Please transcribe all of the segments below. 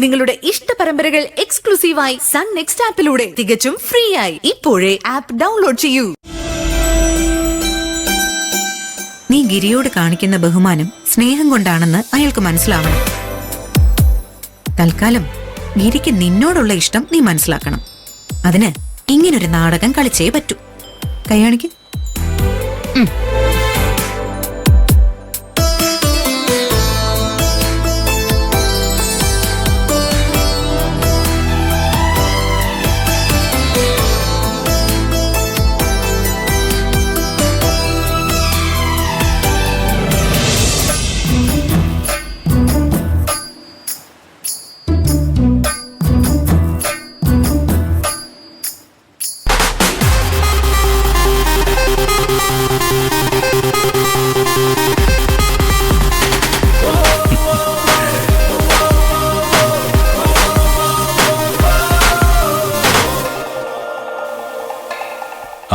നിങ്ങളുടെ ഇഷ്ട പരമ്പരകൾ എക്സ്ക്ലൂസീവായി സൺ നെക്സ്റ്റ് ആപ്പിലൂടെ തികച്ചും ഫ്രീ ആയി. ഇപ്പോഴേ ആപ്പ് ഡൗൺലോഡ് ചെയ്യൂ. നീ ഗിരിയോട് കാണിക്കുന്ന ബഹുമാനം സ്നേഹം കൊണ്ടാണെന്ന് അയാൾക്ക് മനസ്സിലാവണം. തൽക്കാലം ഗിരിക്ക് നിന്നോടുള്ള ഇഷ്ടം നീ മനസ്സിലാക്കണം. അതിന് ഇങ്ങനൊരു നാടകം കളിച്ചേ പറ്റൂ. കൈയാണിക്ക്.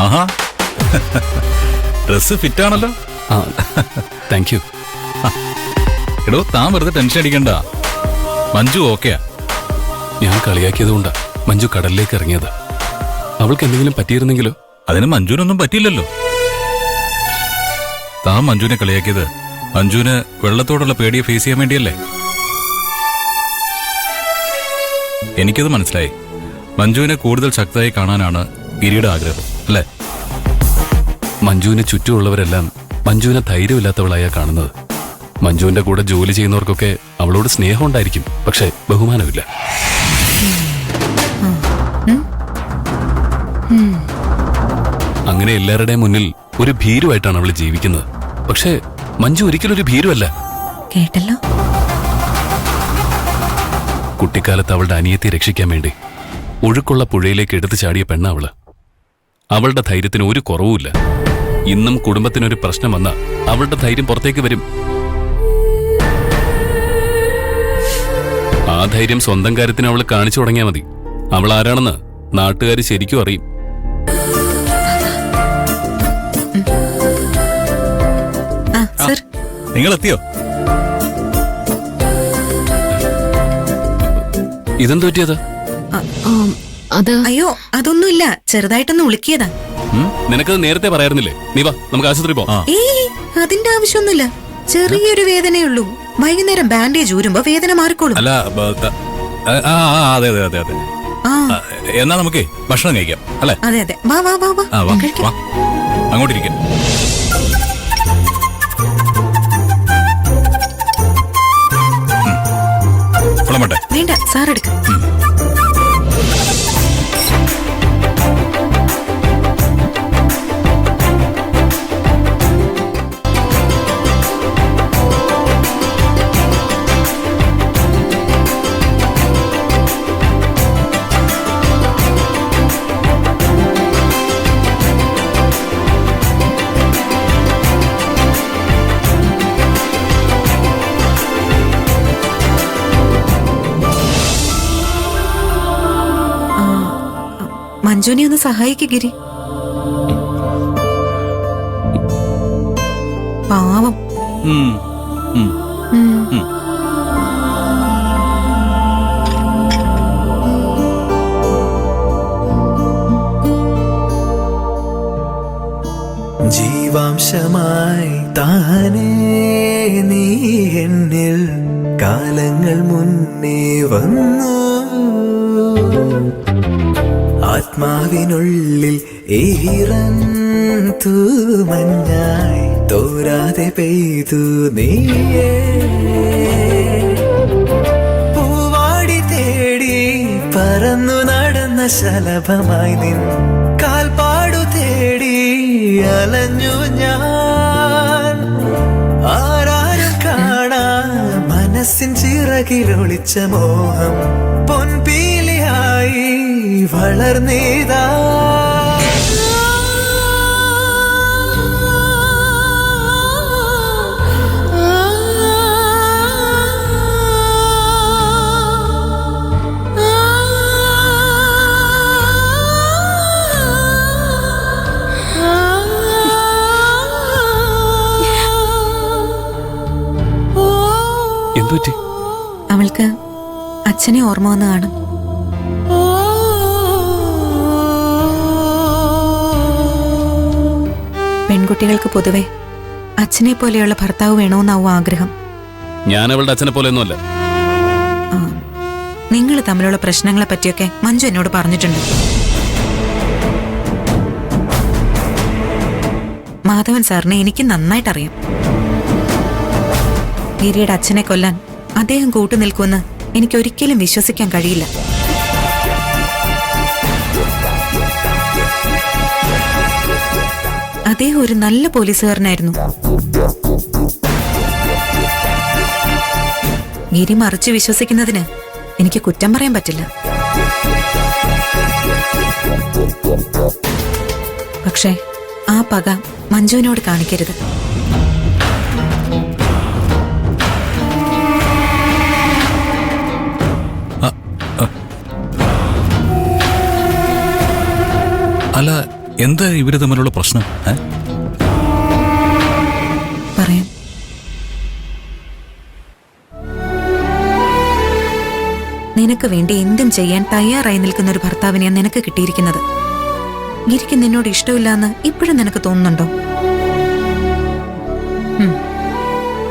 ആഹാ, ഡ്രസ് ഫിറ്റ് ആണല്ലോ. Thank you. എടോ, താൻ വെറുതെ ടെൻഷൻ അടിക്കണ്ട. മഞ്ജു ഓക്കെയാ. ഞാൻ കളിയാക്കിയതുകൊണ്ടാ മഞ്ജു കടലിലേക്ക് ഇറങ്ങിയത്. അവൾക്ക് എന്തെങ്കിലും പറ്റിയിരുന്നെങ്കിലോ? അതിന് മഞ്ജുവിനൊന്നും പറ്റിയില്ലല്ലോ. താൻ മഞ്ജുവിനെ കളിയാക്കിയത് മഞ്ജുവിന് വെള്ളത്തോടുള്ള പേടിയെ ഫേസ് ചെയ്യാൻ വേണ്ടിയല്ലേ? എനിക്കത് മനസ്സിലായി. മഞ്ജുവിനെ കൂടുതൽ ശക്തമായി കാണാനാണ് ഗിരിയുടെ ആഗ്രഹം, അല്ലേ? മഞ്ജുവിന് ചുറ്റുമുള്ളവരെല്ലാം മഞ്ജുവിനെ ധൈര്യമില്ലാത്തവളായാ കാണുന്നത്. മഞ്ജുവിന്റെ കൂടെ ജോലി ചെയ്യുന്നവർക്കൊക്കെ അവളോട് സ്നേഹം ഉണ്ടായിരിക്കും, പക്ഷെ ബഹുമാനമില്ല. അങ്ങനെ എല്ലാവരുടെയും മുന്നിൽ ഒരു ഭീരുവായിട്ടാണ് അവൾ ജീവിക്കുന്നത്. പക്ഷെ മഞ്ജു ഒരിക്കലും ഒരു ഭീരുവല്ല. കേട്ടല്ലോ. കുട്ടിക്കാലത്ത് അവളുടെ അനിയത്തെ രക്ഷിക്കാൻ വേണ്ടി ഒഴുക്കുള്ള പുഴയിലേക്ക് എടുത്തു ചാടിയ പെണ്ണ അവള്. അവളുടെ ധൈര്യത്തിന് ഒരു കുറവുമില്ല. ഇന്നും കുടുംബത്തിനൊരു പ്രശ്നം വന്ന അവളുടെ ധൈര്യം പുറത്തേക്ക് വരും. ആ ധൈര്യം സ്വന്തം കാര്യത്തിന് അവൾ കാണിച്ചു തുടങ്ങിയാൽ മതി. അവൾ ആരാണെന്ന് നാട്ടുകാർ ശരിക്കും അറിയും. നിങ്ങൾ എത്തിയോ? ഇതെന്ത് പറ്റിയത്? അയ്യോ, അതൊന്നുമില്ല, ചെറുതായിട്ടൊന്ന് ഉളുക്കിയതാ. നിനക്കത് നേരത്തെ പറയാറുന്നില്ലേ? നീ വാ, നമുക്ക് ആശുപത്രി പോവാം. ഏയ്, അതിന്റെ ആവശ്യമൊന്നുമില്ല. ചെറിയൊരു വേദനയുള്ളൂ. വൈകുന്നേരം ബാൻഡേജ് ഊരുമ്പോ വേദന മാറിക്കോളും. അല്ല, അതെ അതെ അതെ അതെ. എന്നാ നമുക്ക് ഭക്ഷണം കഴിക്കാം, അല്ലേ? അതെ അതെ. വാ വാ വാ വാ, അങ്ങോട്ടിരിക്കാം. വേണ്ട, സാറെടുക്ക. മഞ്ജുനെ ഒന്ന് സഹായിക്ക് ഗിരി. പാവം. ജീവാംശമായി താനേ നീ എന്നിൽ കാലങ്ങൾ മുന്നേ വന്നു. ആത്മാവിനുള്ളിൽ ഈറൻ തൂമഞ്ഞായി തോരാതെ പെയ്തു നീയേ. പൂവാടി തേടി പറന്നു നടന്ന ശലഭമായി നിൻ കാൽപ്പാടു തേടി അലഞ്ഞു ഞാൻ. ആരാരും കാണാ മനസ്സിൻ ചിറകിലൊളിച്ച മോഹം പൊൻപീലിയായി വളർന്നീതാ. എന്തുപറ്റി? അവൾക്ക് അച്ഛനെ ഓർമ്മ വന്ന് കാണും. പെൺകുട്ടികൾക്ക് പൊതുവെ അച്ഛനെ പോലെയുള്ള ഭർത്താവ് വേണമെന്നാവും ആഗ്രഹം. ഞാൻ അവളുടെ അച്ഛനെ പോലെയൊന്നുമല്ല. നിങ്ങൾ തമ്മിലുള്ള പ്രശ്നങ്ങളെ പറ്റിയൊക്കെ മഞ്ജു എന്നോട് പറഞ്ഞിട്ടുണ്ട്. മാധവൻ സാറിനെ എനിക്ക് നന്നായിട്ടറിയാം. ഗിരിയുടെ അച്ഛനെ കൊല്ലാൻ അദ്ദേഹം കൂട്ടുനിൽക്കുമെന്ന് എനിക്കൊരിക്കലും വിശ്വസിക്കാൻ കഴിയില്ല. അദ്ദേഹം ഒരു നല്ല പോലീസുകാരനായിരുന്നു. ഗിരി മറിച്ച് വിശ്വസിക്കുന്നതിന് എനിക്ക് കുറ്റം പറയാൻ പറ്റില്ല. പക്ഷേ ആ പക മഞ്ജുവിനോട് കാണിക്കരുത്. അല്ല, എന്താ ഇവര് തമ്മിലുള്ള പ്രശ്നം? പറയാം. നിനക്ക് വേണ്ടി എന്തും ചെയ്യാൻ തയ്യാറായി നിൽക്കുന്ന ഒരു ഭർത്താവിനെയാണ് നിനക്ക് കിട്ടിയിരിക്കുന്നത്. ഗിരിക്ക് നിന്നോട് ഇഷ്ടമില്ലാന്ന് ഇപ്പോഴും നിനക്ക് തോന്നുന്നുണ്ടോ?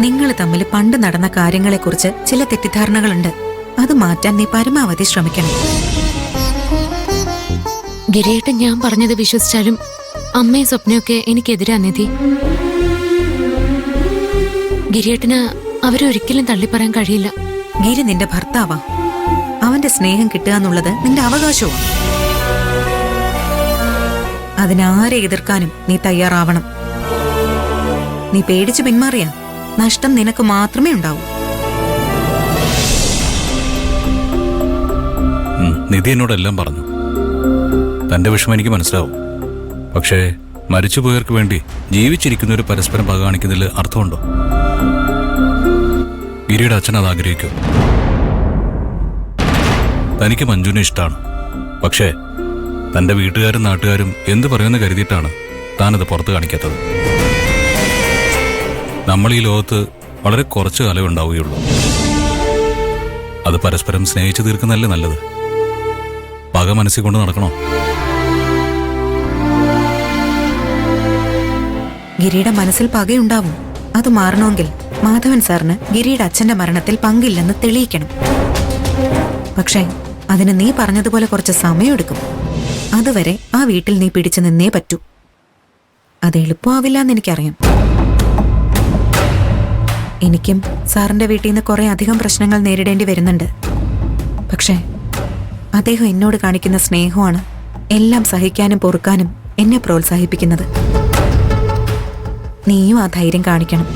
നിങ്ങൾ തമ്മിൽ പണ്ട് നടന്ന കാര്യങ്ങളെക്കുറിച്ച് ചില തെറ്റിദ്ധാരണകളുണ്ട്. അത് മാറ്റാൻ നീ പരമാവധി ശ്രമിക്കണം. ഗിരിയേട്ടൻ ഞാൻ പറഞ്ഞത് വിശ്വസിച്ചാലും അമ്മയും സ്വപ്നയൊക്കെ എനിക്കെതിരാ നിധി. ഗിരിയേട്ടന് അവരൊരിക്കലും തള്ളിപ്പറയാൻ കഴിയില്ല. ഗിരി നിന്റെ ഭർത്താവാ. അവന്റെ സ്നേഹം കിട്ടുക എന്നുള്ളത് നിന്റെ അവകാശവും. അതിനാരെ എതിർക്കാനും നീ തയ്യാറാവണം. നീ പേടിച്ചു പിന്മാറിയാ നഷ്ടം നിനക്ക് മാത്രമേ ഉണ്ടാവൂ. നിധി എന്നോടെല്ലാം പറഞ്ഞു. തന്റെ വിഷമം എനിക്ക് മനസ്സിലാവും. പക്ഷേ മരിച്ചുപോയവർക്ക് വേണ്ടി ജീവിച്ചിരിക്കുന്നവർ പരസ്പരം പക കാണിക്കുന്നതിൽ അർത്ഥമുണ്ടോ? ഗിരിയുടെ അച്ഛൻ അത് ആഗ്രഹിക്കൂ. തനിക്ക് മഞ്ജുവിനെ ഇഷ്ടമാണ്. പക്ഷേ തന്റെ വീട്ടുകാരും നാട്ടുകാരും എന്ത് പറയുമെന്ന് കരുതിയിട്ടാണ് താനത് പുറത്ത് കാണിക്കാത്തത്. നമ്മൾ ഈ ലോകത്ത് വളരെ കുറച്ച് കാലം ഉണ്ടാവുകയുള്ളൂ. അത് പരസ്പരം സ്നേഹിച്ചു തീർക്കുന്നതല്ലേ നല്ലത്. പക മനസ്സിൽ കൊണ്ട് നടക്കണോ? ഗിരിയുടെ മനസ്സിൽ പകയുണ്ടാവും. അത് മാറണമെങ്കിൽ മാധവൻ സാറിന് ഗിരിയുടെ അച്ഛന്റെ മരണത്തിൽ പങ്കില്ലെന്ന് തെളിയിക്കണം. പക്ഷേ അതിന് നീ പറഞ്ഞതുപോലെ കുറച്ച് സമയമെടുക്കും. അതുവരെ ആ വീട്ടിൽ നീ പിടിച്ചു നിന്നേ പറ്റൂ. അത് എളുപ്പമാവില്ല എന്ന് എനിക്കറിയാം. എനിക്കും സാറിന്റെ വീട്ടിൽ നിന്ന് കുറെ അധികം പ്രശ്നങ്ങൾ നേരിടേണ്ടി വരുന്നുണ്ട്. പക്ഷേ അദ്ദേഹം എന്നോട് കാണിക്കുന്ന സ്നേഹമാണ് എല്ലാം സഹിക്കാനും പൊറുക്കാനും എന്നെ പ്രോത്സാഹിപ്പിക്കുന്നത്. നീയും ആ ധൈര്യം കാണിക്കണം.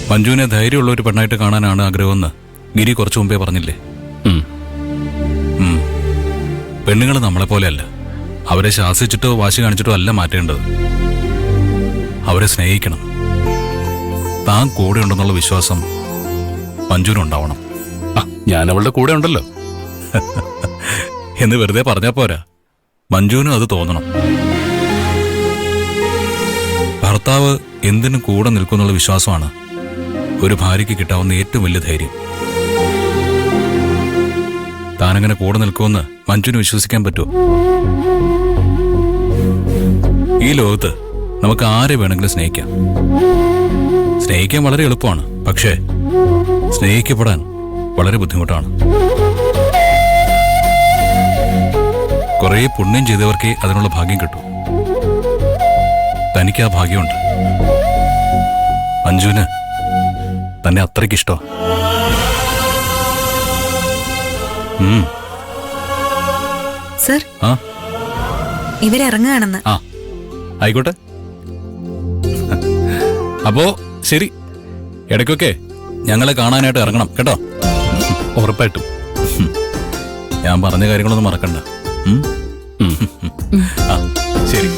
മഞ്ജുവിനെ ധൈര്യമുള്ള ഒരു പെണ്ണായിട്ട് കാണാനാണ് ആഗ്രഹമെന്ന് ഗിരി കുറച്ചു മുമ്പേ പറഞ്ഞില്ലേ? പെണ്ണുങ്ങൾ നമ്മളെ പോലെയല്ല. അവരെ ശാസിച്ചിട്ടോ വാശി കാണിച്ചിട്ടോ അല്ല മാറ്റേണ്ടത്. അവരെ സ്നേഹിക്കണം. താൻ കൂടെ ഉണ്ടെന്നുള്ള വിശ്വാസം മഞ്ജുവിനുണ്ടാവണം. ഞാൻ അവളുടെ കൂടെ ഉണ്ടല്ലോ എന്ന് വെറുതെ പറഞ്ഞാ പോരാ, മഞ്ജുവിനും അത് തോന്നണം. ഭർത്താവ് എന്തിനും കൂടെ നിൽക്കുന്നുള്ള വിശ്വാസമാണ് ഒരു ഭാര്യയ്ക്ക് കിട്ടാവുന്ന ഏറ്റവും വലിയ ധൈര്യം. താനങ്ങനെ കൂടെ നിൽക്കുമെന്ന് മഞ്ജുവിന് വിശ്വസിക്കാൻ പറ്റുമോ? ഈ ലോകത്ത് നമുക്ക് ആരെ വേണമെങ്കിലും സ്നേഹിക്കാം. സ്നേഹിക്കാൻ വളരെ എളുപ്പമാണ്. പക്ഷേ സ്നേഹിക്കപ്പെടാൻ വളരെ ബുദ്ധിമുട്ടാണ്. കുറെ പുണ്യം ചെയ്തവർക്കേ അതിനുള്ള ഭാഗ്യം കിട്ടൂ. തനിക്ക് ആ ഭാഗ്യമുണ്ട്. മഞ്ജുവിന് തന്നെ അത്രയ്ക്കിഷ്ടോ? സർ, ഇവരിറങ്ങുകയാണെന്ന്. ആ ആയിക്കോട്ടെ. അപ്പോ ശരി, ഇടയ്ക്കൊക്കെ ഞങ്ങളെ കാണാനായിട്ട് ഇറങ്ങണം കേട്ടോ. ഉറപ്പായിട്ടും. ഞാൻ പറഞ്ഞ കാര്യങ്ങളൊന്നും മറക്കണ്ട. ആ ശരി.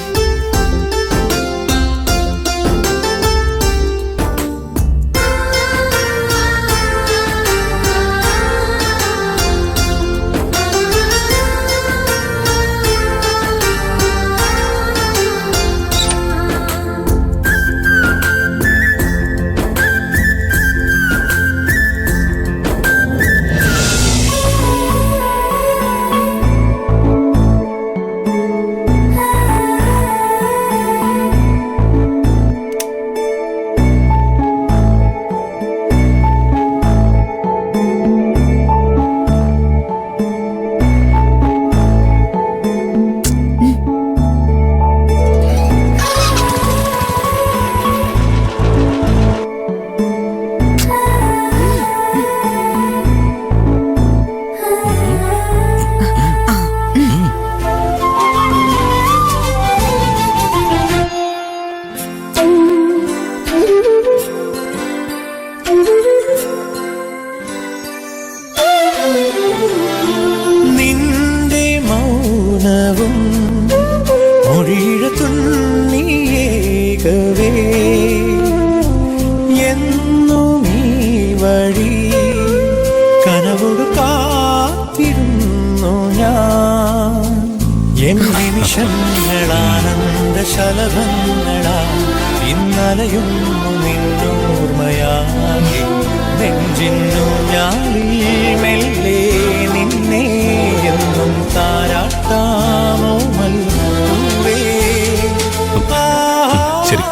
കാത്തിടുന്നു ഞാൻ എൻ നിമിഷങ്ങളാനന്ദ ശലഭങ്ങളാ ഇന്നലയുന്നു നിന്നോർമ്മയാകെ നെഞ്ചിന്നു ഞാളിൽ മെല്ലെ നിന്നെ എന്നും താരാട്ടാമോ മൽപ്പൂവേ ശരി